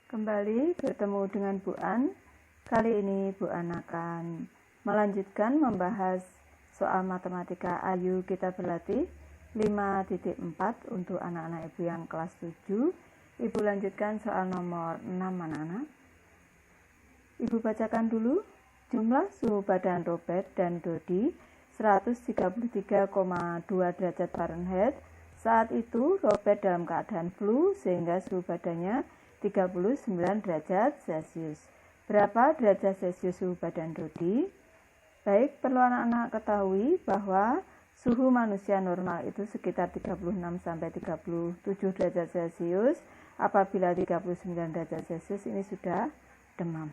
Kembali bertemu dengan Bu An. Kali ini Bu An akan melanjutkan membahas soal matematika. Ayo kita berlatih 5.4 untuk anak-anak ibu yang kelas 7. Ibu lanjutkan soal nomor 6 anak-anak. Ibu bacakan dulu. Jumlah suhu badan Robert dan Dodi 133,2 derajat Fahrenheit. Saat itu Robert dalam keadaan flu sehingga suhu badannya 39 derajat Celcius. Berapa derajat Celcius suhu badan Dodi? Baik, perlu anak-anak ketahui bahwa suhu manusia normal itu sekitar 36 sampai 37 derajat Celcius. Apabila 39 derajat Celcius ini sudah demam.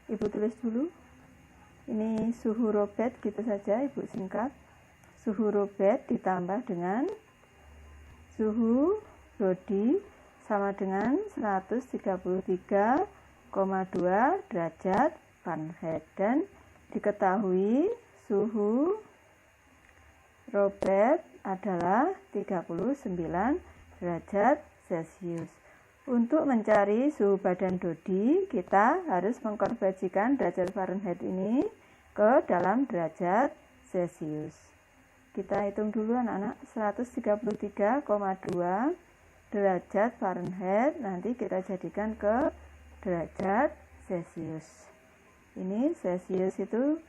Ibu tulis dulu. Ini suhu Robert, gitu saja Ibu singkat. Suhu Robert ditambah dengan suhu Dodi sama dengan 133,2 derajat Fahrenheit, dan diketahui suhu Robert adalah 39 derajat Celcius. Untuk mencari suhu badan Dodi, kita harus mengkonversikan derajat Fahrenheit ini ke dalam derajat Celcius. Kita hitung dulu anak-anak, 133,2 derajat Fahrenheit nanti kita jadikan ke derajat Celcius. Ini Celcius itu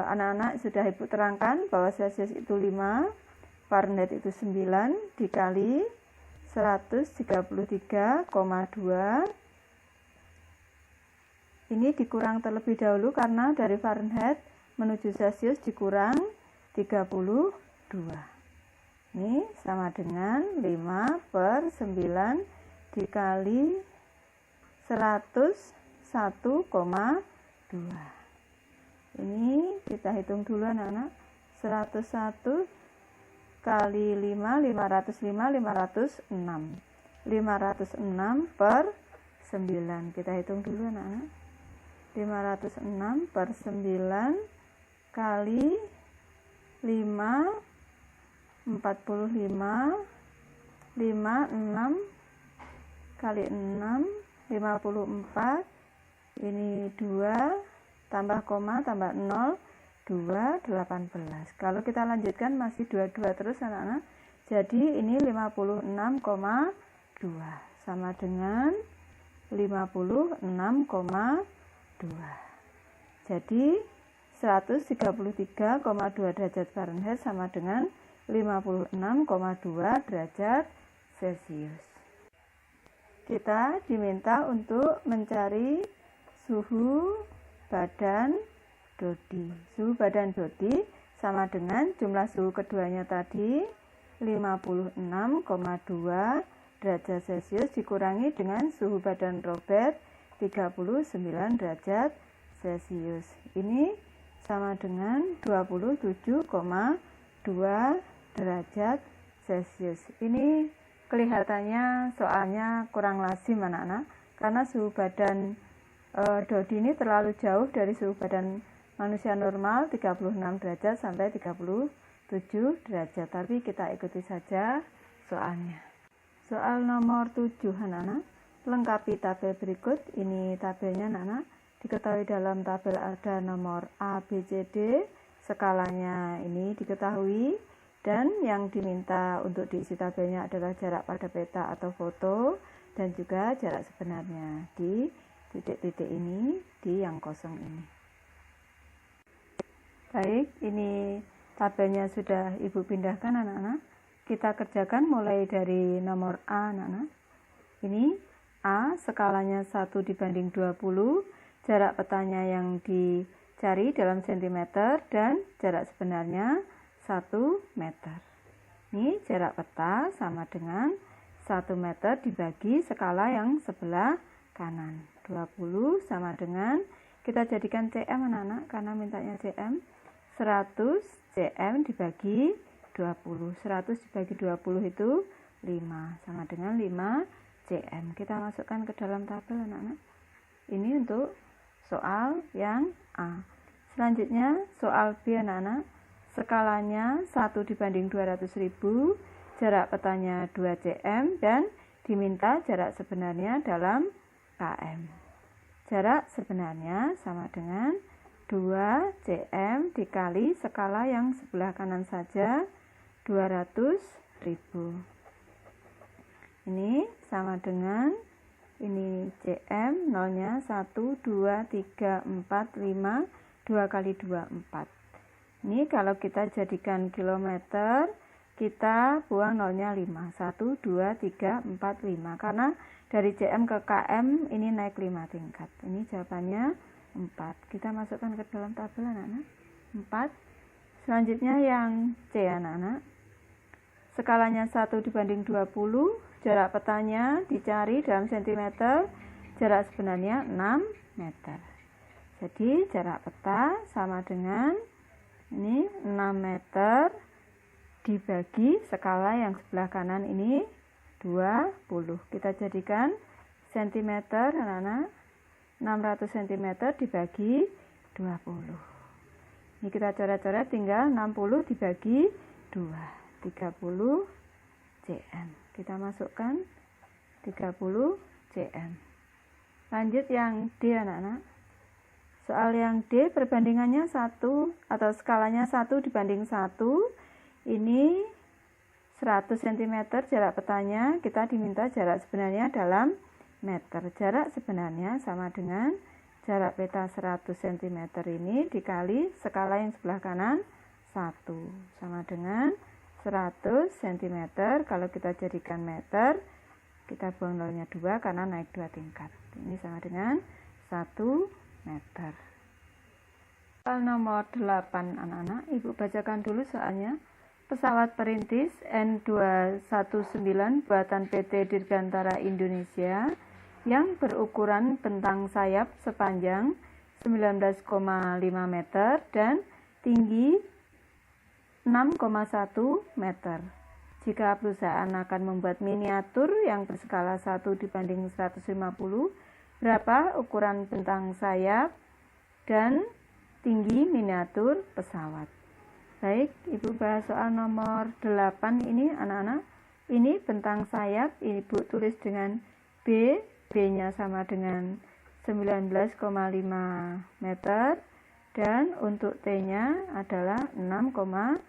anak-anak sudah Ibu terangkan bahwa Celcius itu 5, Fahrenheit itu 9 dikali 133,2. Ini dikurang terlebih dahulu karena dari Fahrenheit menuju Celcius dikurang 32. Ini sama dengan 5/9 dikali 101,2. Ini kita hitung dulu anak-anak. 101 kali 5, 505, 506. 506/9. Kita hitung dulu anak-anak. 506/9 kali 5, 45, 56 kali 6, 54, ini 2, tambah koma, tambah 0, 2, 18. Kalau kita lanjutkan masih 22 terus anak-anak. Jadi ini 56,2 sama dengan 56,2. Jadi 133,2 derajat Fahrenheit sama dengan 56,2 derajat Celcius. Kita diminta untuk mencari suhu badan Dodi. Suhu badan Dodi sama dengan jumlah suhu keduanya tadi 56,2 derajat Celcius dikurangi dengan suhu badan Robert 39 derajat Celcius. Ini sama dengan 27,2 derajat Celcius. Ini kelihatannya soalnya kurang lazim anak-anak, karena suhu badan Dodi ini terlalu jauh dari suhu badan manusia normal 36 derajat sampai 37 derajat. Tapi kita ikuti saja soalnya. Soal nomor 7 anak-anak. Lengkapi tabel berikut. Ini tabelnya anak-anak. Diketahui dalam tabel ada nomor A, B, C, D. Skalanya ini diketahui. Dan yang diminta untuk diisi tabelnya adalah jarak pada peta atau foto. Dan juga jarak sebenarnya di titik-titik ini, di yang kosong ini. Baik, ini tabelnya sudah Ibu pindahkan anak-anak. Kita kerjakan mulai dari nomor A anak-anak. Ini A skalanya 1/20, jarak petanya yang dicari dalam sentimeter dan jarak sebenarnya 1 meter. Ini jarak peta sama dengan 1 meter dibagi skala yang sebelah kanan. 20 sama dengan, kita jadikan cm anak-anak karena mintanya cm. 100 cm dibagi 20. 100 dibagi 20 itu 5 sama dengan 5 cm. Kita masukkan ke dalam tabel anak-anak. Ini untuk soal yang A. Selanjutnya soal B anak-anak. Skalanya 1/200.000, jarak petanya 2 cm dan diminta jarak sebenarnya dalam km. Jarak sebenarnya sama dengan 2 cm dikali skala yang sebelah kanan saja 200.000. Ini sama dengan ini cm, nolnya 1, 2, 3, 4, 5, 2 kali 2, 4. Ini kalau kita jadikan kilometer, kita buang nolnya 5. 1, 2, 3, 4, 5. Karena dari cm ke km ini naik 5 tingkat. Ini jawabannya 4. Kita masukkan ke dalam tabel anak-anak. 4. Selanjutnya yang C anak-anak. Skalanya 1 dibanding 20. Jarak petanya dicari dalam sentimeter, jarak sebenarnya 6 meter. Jadi jarak peta sama dengan ini 6 meter dibagi skala yang sebelah kanan ini 20. Kita jadikan sentimeter anak-anak. 600 cm dibagi 20. Ini kita coret-coret, tinggal 60 dibagi 2. 30 cm. Kita masukkan 30 cm. Lanjut yang D anak-anak. Soal yang D perbandingannya 1 atau skalanya 1 dibanding 1. Ini 100 cm jarak petanya, kita diminta jarak sebenarnya dalam meter. Jarak sebenarnya sama dengan jarak peta 100 cm ini dikali skala yang sebelah kanan 1. Sama dengan 100 cm, kalau kita jadikan meter, kita buang nolnya 2 karena naik 2 tingkat. Ini sama dengan 1 meter. Soal nomor 8 anak-anak, Ibu bacakan dulu soalnya. Pesawat perintis N219 buatan PT Dirgantara Indonesia yang berukuran bentang sayap sepanjang 19,5 meter dan tinggi 6,1 meter. Jika perusahaan akan membuat miniatur yang berskala 1 dibanding 150, berapa ukuran bentang sayap dan tinggi miniatur pesawat? Baik, Ibu bahas soal nomor 8 ini anak-anak. Ini bentang sayap, Ibu tulis dengan B, B-nya sama dengan 19,5 meter. Dan untuk T-nya adalah 6,1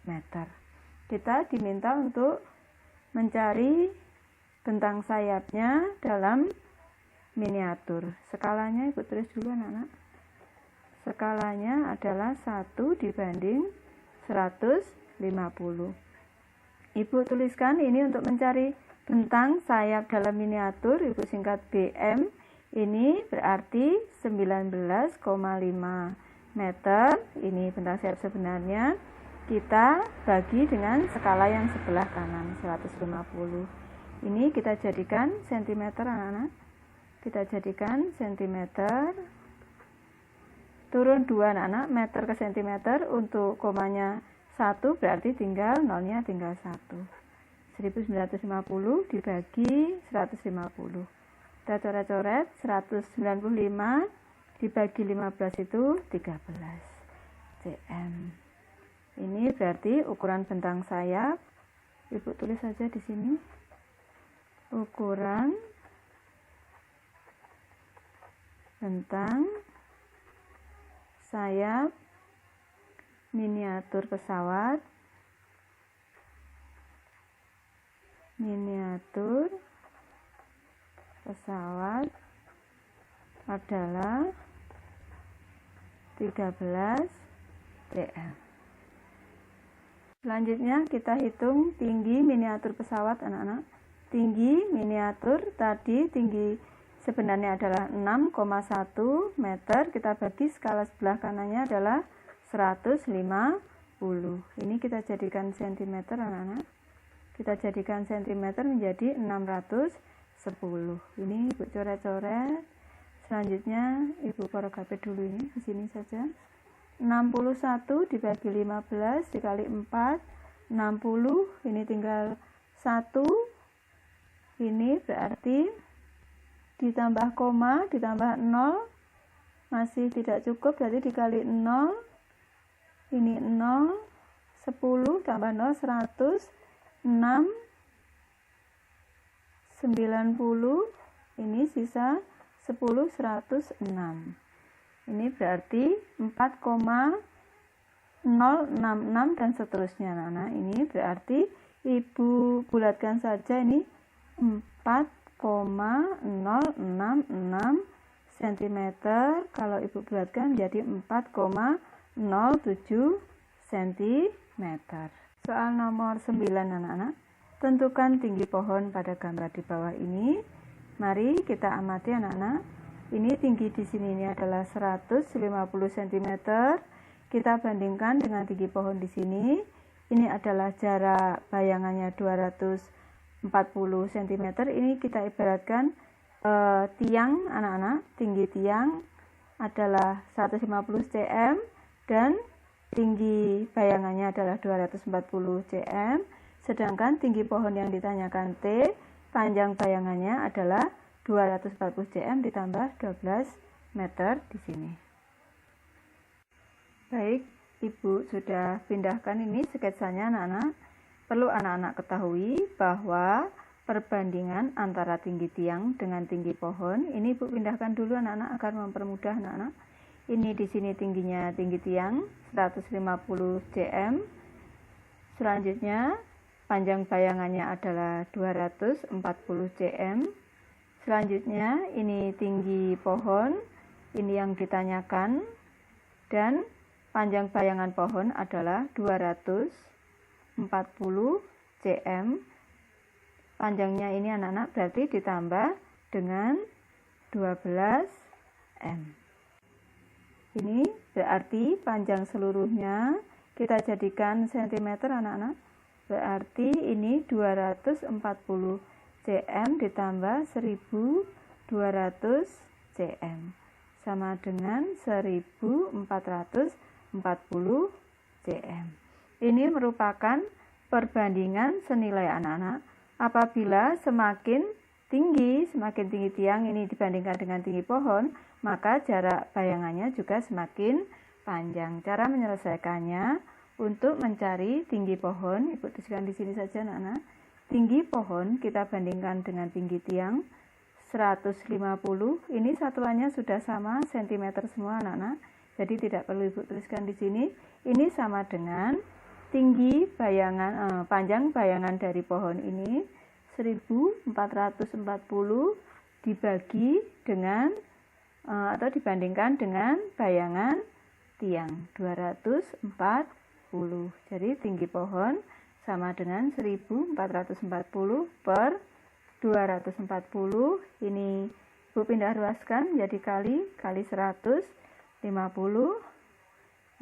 meter. Kita diminta untuk mencari bentang sayapnya dalam miniatur. Skalanya Ibu tulis dulu anak-anak. Skalanya adalah 1 dibanding 150. Ibu tuliskan ini untuk mencari bentang sayap dalam miniatur, Ibu singkat BM. Ini berarti 19,5 meter. Ini bentang sayap sebenarnya. Kita bagi dengan skala yang sebelah kanan 150. Ini kita jadikan sentimeter anak-anak. Kita jadikan sentimeter. Turun 2 anak-anak, meter ke sentimeter. Untuk komanya 1 berarti tinggal nolnya tinggal 1. 1950 dibagi 150. Kita coret-coret, 195 dibagi 15 itu 13 cm. Ini berarti ukuran bentang sayap. Ibu tulis saja di sini. Ukuran bentang sayap miniatur pesawat. Miniatur pesawat adalah 13 cm. Selanjutnya kita hitung tinggi miniatur pesawat anak-anak. Tinggi miniatur tadi tinggi sebenarnya adalah 6,1 meter. Kita bagi skala sebelah kanannya adalah 150. Ini kita jadikan cm anak-anak. Kita jadikan cm menjadi 610. Ini Ibu coret-coret. Selanjutnya Ibu paragraf dulu ini di sini saja. 61 dibagi 15 dikali 4, 60. Ini tinggal 1. Ini berarti ditambah koma, ditambah 0 masih tidak cukup, berarti dikali 0. Ini 0, 10 tambah 0 100, 6, 90, Ini sisa 10 106. Ini berarti 4,066 dan seterusnya anak-anak. Ini berarti Ibu bulatkan saja ini 4,066 cm. Kalau Ibu bulatkan menjadi 4,07 cm. Soal nomor 9 anak-anak. Tentukan tinggi pohon pada gambar di bawah ini. Mari kita amati anak-anak. Ini tinggi di sini ini adalah 150 cm. Kita bandingkan dengan tinggi pohon di sini. Ini adalah jarak bayangannya 240 cm. Ini kita ibaratkan tiang anak-anak. Tinggi tiang adalah 150 cm dan tinggi bayangannya adalah 240 cm. Sedangkan tinggi pohon yang ditanyakan T, panjang bayangannya adalah 240 cm ditambah 12 meter di sini. Baik, Ibu sudah pindahkan ini sketsanya anak-anak. Perlu anak-anak ketahui bahwa perbandingan antara tinggi tiang dengan tinggi pohon, ini Ibu pindahkan dulu anak-anak agar mempermudah anak-anak. Ini di sini tingginya tinggi tiang 150 cm. Selanjutnya panjang bayangannya adalah 240 cm. Selanjutnya ini tinggi pohon, ini yang ditanyakan, dan panjang bayangan pohon adalah 240 cm. Panjangnya ini anak-anak berarti ditambah dengan 12 m. Ini berarti panjang seluruhnya kita jadikan cm anak-anak. Berarti ini 240 cm ditambah 1200 cm sama dengan 1440 cm. Ini merupakan perbandingan senilai anak-anak. Apabila semakin tinggi tiang ini dibandingkan dengan tinggi pohon, maka jarak bayangannya juga semakin panjang. Cara menyelesaikannya, untuk mencari tinggi pohon, Ibu tuliskan di sini saja anak-anak. Tinggi pohon kita bandingkan dengan tinggi tiang 150. Ini satuannya sudah sama cm semua anak-anak. Jadi tidak perlu Ibu tuliskan di sini. Ini sama dengan tinggi bayangan panjang bayangan dari pohon ini 1440 dibagi dengan atau dibandingkan dengan bayangan tiang 240. Jadi tinggi pohon sama dengan 1440 per 240. Ini Ibu pindah ruaskan jadi kali 150.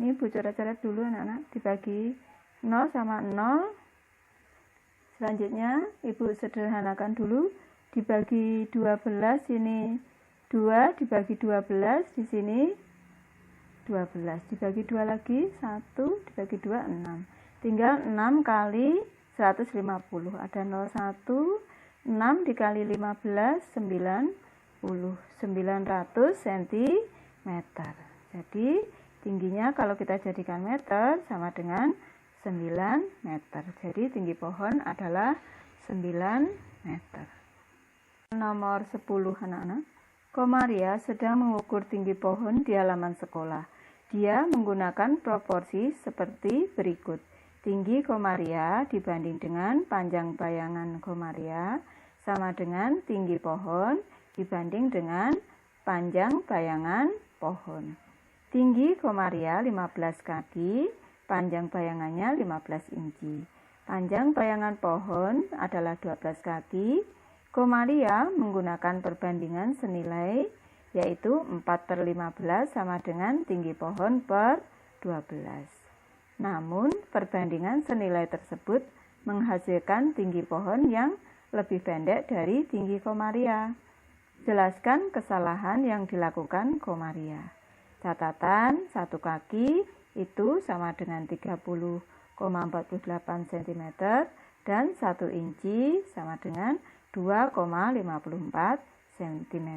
Ini Ibu coret-coret dulu anak-anak, dibagi 0 sama 0. Selanjutnya Ibu sederhanakan dulu, dibagi 12, ini 2 dibagi 12, di sini 12 dibagi 2 lagi 1 dibagi 2 6. Tinggal 6 kali 150. Ada 0 1, 6 dikali 15 90 900 cm. Jadi tingginya kalau kita jadikan meter sama dengan 9 meter. Jadi tinggi pohon adalah 9 meter. Nomor 10 anak-anak. Komaria sedang mengukur tinggi pohon di halaman sekolah. Dia menggunakan proporsi seperti berikut. Tinggi Komaria dibanding dengan panjang bayangan Komaria sama dengan tinggi pohon dibanding dengan panjang bayangan pohon. Tinggi Komaria 15 kaki, panjang bayangannya 15 inci. Panjang bayangan pohon adalah 12 kaki. Komaria menggunakan perbandingan senilai yaitu 4/15 sama dengan tinggi pohon per 12. Namun perbandingan senilai tersebut menghasilkan tinggi pohon yang lebih pendek dari tinggi Komaria. Jelaskan kesalahan yang dilakukan Komaria. Catatan, 1 kaki itu sama dengan 30,48 cm dan 1 inci sama dengan 2,54 cm.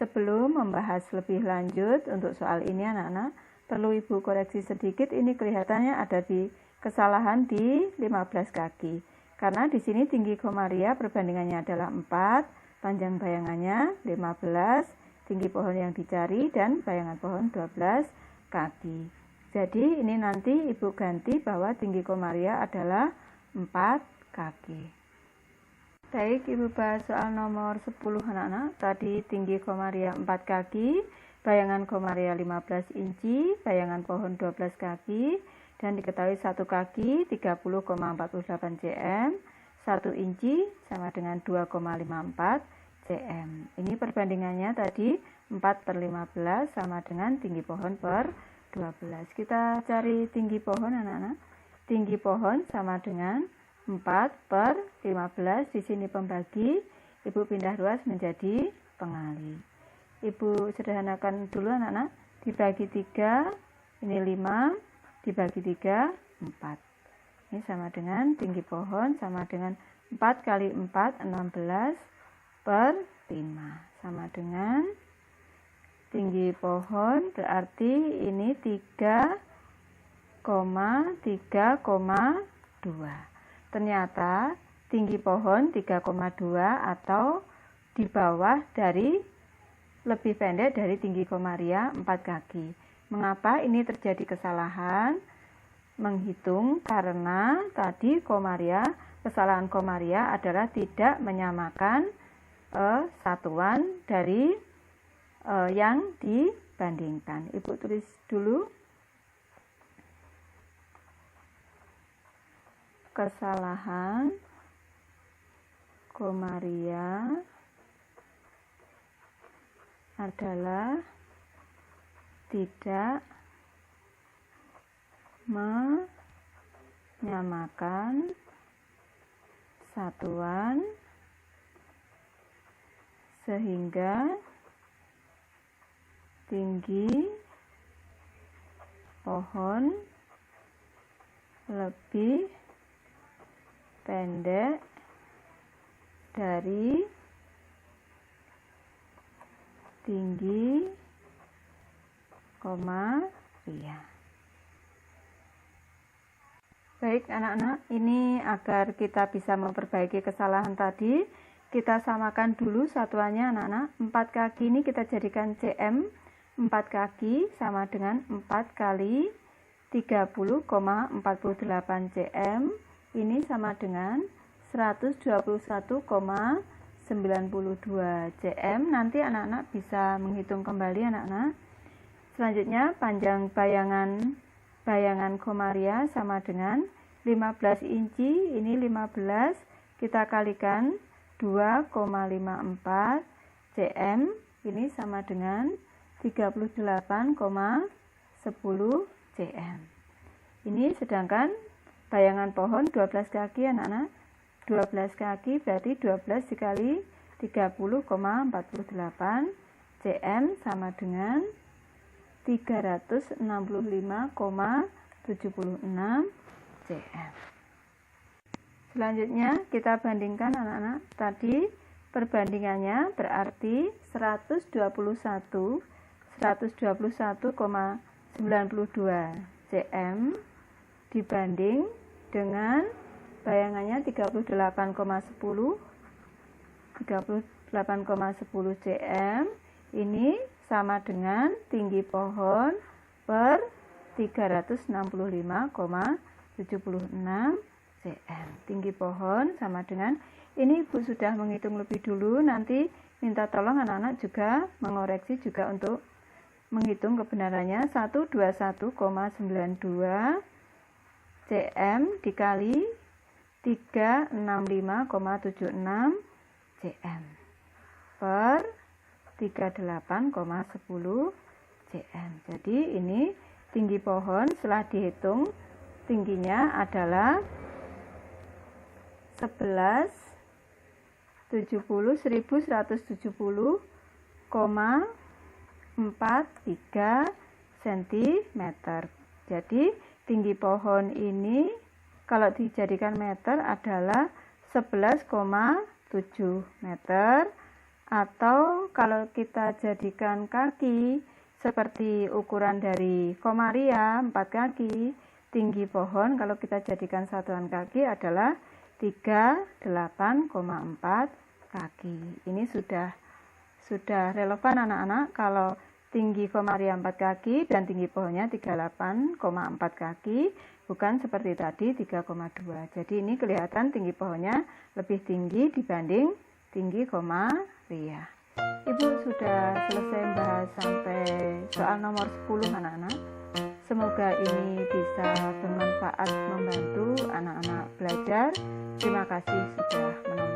Sebelum membahas lebih lanjut untuk soal ini anak-anak, perlu Ibu koreksi sedikit. Ini kelihatannya ada di kesalahan di 15 kaki. Karena di sini tinggi Komaria perbandingannya adalah 4, Panjang bayangannya 15, tinggi pohon yang dicari, dan bayangan pohon 12 kaki. Jadi ini nanti Ibu ganti bahwa tinggi komaria adalah 4 kaki. Baik, Ibu bahas soal nomor 10 anak-anak. Tadi tinggi komaria 4 kaki, bayangan komaria 15 inci, bayangan pohon 12 kaki, dan diketahui 1 kaki 30,48 cm, 1 inci sama dengan 2,54 cm. Ini perbandingannya tadi 4/15 sama dengan tinggi pohon per 12. Kita cari tinggi pohon anak-anak. Tinggi pohon sama dengan 4/15. Di sini pembagi, Ibu pindah ruas menjadi pengali. Ibu sederhanakan dulu anak-anak. Dibagi 3, ini 5, dibagi 3, 4. Ini sama dengan tinggi pohon sama dengan 4 kali 4, 16 per 5. Sama dengan tinggi pohon berarti ini 3,2. Ternyata tinggi pohon 3,2 atau di bawah dari lebih pendek dari tinggi komaria 4 kaki. Mengapa ini terjadi kesalahan menghitung? Karena tadi kesalahan komaria adalah tidak menyamakan satuan dari yang dibandingkan. Ibu tulis dulu. Kesalahan komaria adalah tidak menyamakan satuan sehingga tinggi pohon lebih pendek dari tinggi komaria. Baik anak-anak, ini agar kita bisa memperbaiki kesalahan tadi, kita samakan dulu satuannya anak-anak. 4 kaki ini kita jadikan cm. 4 kaki sama dengan 4 kali 30,48 cm. Ini sama dengan 121,92 cm. Nanti anak-anak bisa menghitung kembali anak-anak. Selanjutnya panjang bayangan komaria sama dengan 15 inci. Ini 15 kita kalikan 2,54 cm. Ini sama dengan 38,10 cm. Ini sedangkan bayangan pohon 12 kaki anak-anak. 12 kaki berarti 12 dikali 30,48 cm sama dengan 365,76 cm. Selanjutnya kita bandingkan anak-anak. Tadi perbandingannya berarti 121,92 cm dibanding dengan bayangannya 38,10 cm. Ini sama dengan tinggi pohon per 365,76 cm. Tinggi pohon sama dengan ini Ibu sudah menghitung lebih dulu, nanti minta tolong anak-anak juga mengoreksi juga untuk menghitung kebenarannya. 121,92 cm dikali 365,76 cm per 38,10 cm. Jadi ini tinggi pohon setelah dihitung tingginya adalah 11.170,43 cm. Jadi tinggi pohon ini kalau dijadikan meter adalah 11,7 meter, atau kalau kita jadikan kaki seperti ukuran dari komaria 4 kaki, tinggi pohon kalau kita jadikan satuan kaki adalah 38,4 kaki. Ini sudah relevan anak-anak kalau tinggi komaria 4 kaki dan tinggi pohonnya 38,4 kaki, bukan seperti tadi 3,2. Jadi ini kelihatan tinggi pohonnya lebih tinggi dibanding tinggi komaria. Ibu sudah selesai membahas sampai soal nomor 10 anak-anak. Semoga ini bisa bermanfaat membantu anak-anak belajar. Terima kasih sudah menonton.